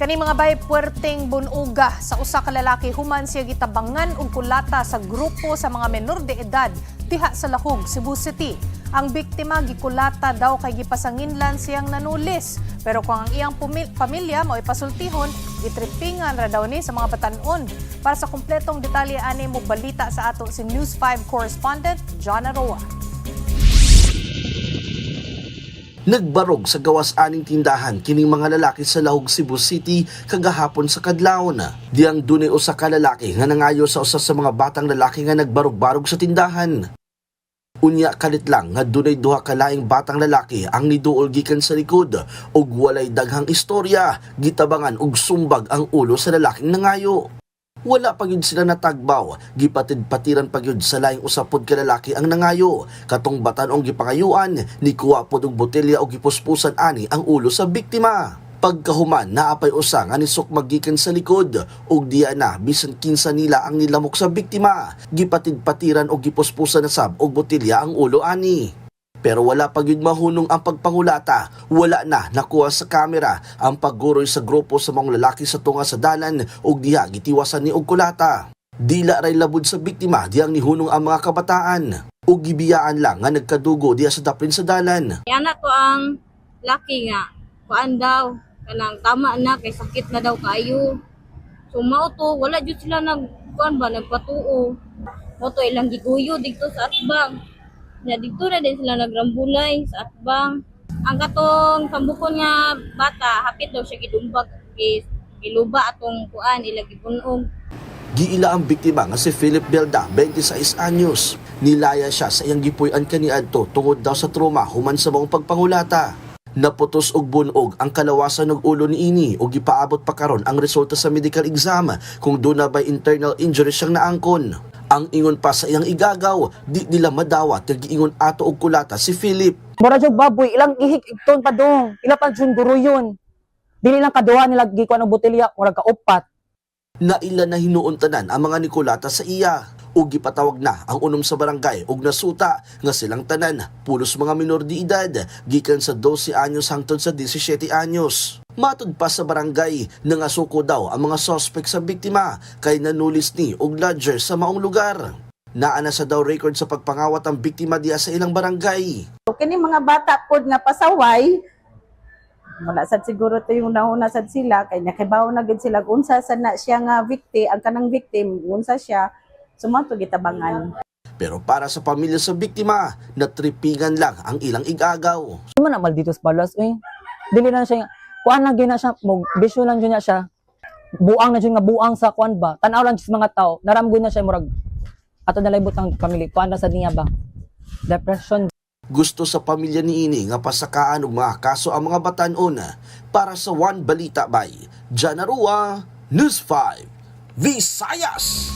Kani mga bay puwerteng bunuga sa usa ka lalaki human siya gitabangan og kulata sa grupo sa mga menor de edad diha sa Lahog, Cebu City. Ang biktima gikulata daw kay gipasanginlan siyang nanulis. Pero kung ang iyang pamilya mao ipasultihon, gitripingan ra daw ni sa mga batan-on. Para sa kumpletong detalye ani mo balita sa ato si News 5 correspondent John Aroa. Nagbarog sa gawas aning tindahan kining mga lalaki sa Lahog, Cebu City kagahapon sa kadlawon. Diang dunay usa ka lalaki nga nangayo sa usa sa mga batang lalaki nga nagbarog-barog sa tindahan. Unya kalit lang nga dunay duha ka laing batang lalaki ang niduol gikan sa likod ug walay daghang istorya, gitabangan og sumbag ang ulo sa lalaking nangayo. Wala pa gyud sila natagbaw, gipatid-patiran pa gyud sa laing usapod ka lalaki ang nangayo. Katong batan-ong gipangayuan, ni kuha pod og botelya og gipuspusan ani ang ulo sa biktima. Pagkahuman, naapay usa nga nisok magikan sa likod ug diya na bisan kinsa nila ang nilamok sa biktima. Gipatid-patiran og gipuspusan na sab og botelya ang ulo ani. Pero wala pa gyud mahunong ang pagpangulata. Wala na nakuha sa kamera ang pagguroy sa grupo sa mga lalaki sa tunga sa dalan ug diha gitiwasan ni og kulata. Dila ray labod sa biktima diyang nihunong ang mga kabataan ug gibiyaan lang nga nagkadugo diha sa daprin sa dalan. Yana ko ang laki nga kuan daw kanang tama na kay sakit na daw kayo. So mao to wala jud sila nagkuan ba nagpatuo. Mao to ilang giguyo dito sa atbang. Ya dito na din sila nagrambulay sa atbang. Ang katong pambukon nga bata, hapit daw siya gidumbag giluba atong kuan ila gipunog. Giila ang biktima nga si Philip Belda, 26 anyos. Nilaya siya sa iyang gipuy-an kaniadto tungod daw sa trauma human sa mga pagpangulata. Naputos og bunog ang kalawasan og ulo niini ug gipaabot pa karon ang resulta sa medical exam kung doon na by internal injury siyang naangkon. Ang ingon pa sa iyang igagaw, di nila madawat nga giingon ato og kulata si Philip. Mura jud baboy, ilang ihik igton pa dong. Ila pa jud guro yun. Dili lang kaduha nila gikuan og botelya, mura ka upat. Naila na hinuon tanan ang mga nikulata sa iya ug gipatawag na ang unom sa barangay ug nasuta nga silang tanan pulos mga minor de edad gikan sa 12 anyos hangtod sa 17 anyos. Matud pa sa barangay nangasuko daw ang mga suspect sa biktima kay nanulis ni og lodger sa maong lugar. Naana sa daw record sa pagpangawat ang biktima diya sa ilang barangay. Kini mga bata pod nga pasaway, wala sad siguro to yung nauna sad sila kay nakibaw na gid sila kung unsa sad na siya nga victim, ang kanang victim unsa siya sumato gitabangan. Pero para sa pamilya sa biktima, natripingan lang ang ilang igagaw. Di man amal dito sa balas eh. Dili na siya kuan na gina siya, bisyo lang jud niya siya. Buang na jud nga buang sa kuan ba. Tan-aw lang sa mga tao, naramgoy na siya murag ato na laybot ang pamilya. Kuan na sad niya ba? Depression. Gusto sa pamilya ni ini nga pasakaan og mga kaso ang mga batan-on. Para sa One Balita by John Aroa, News 5 Visayas.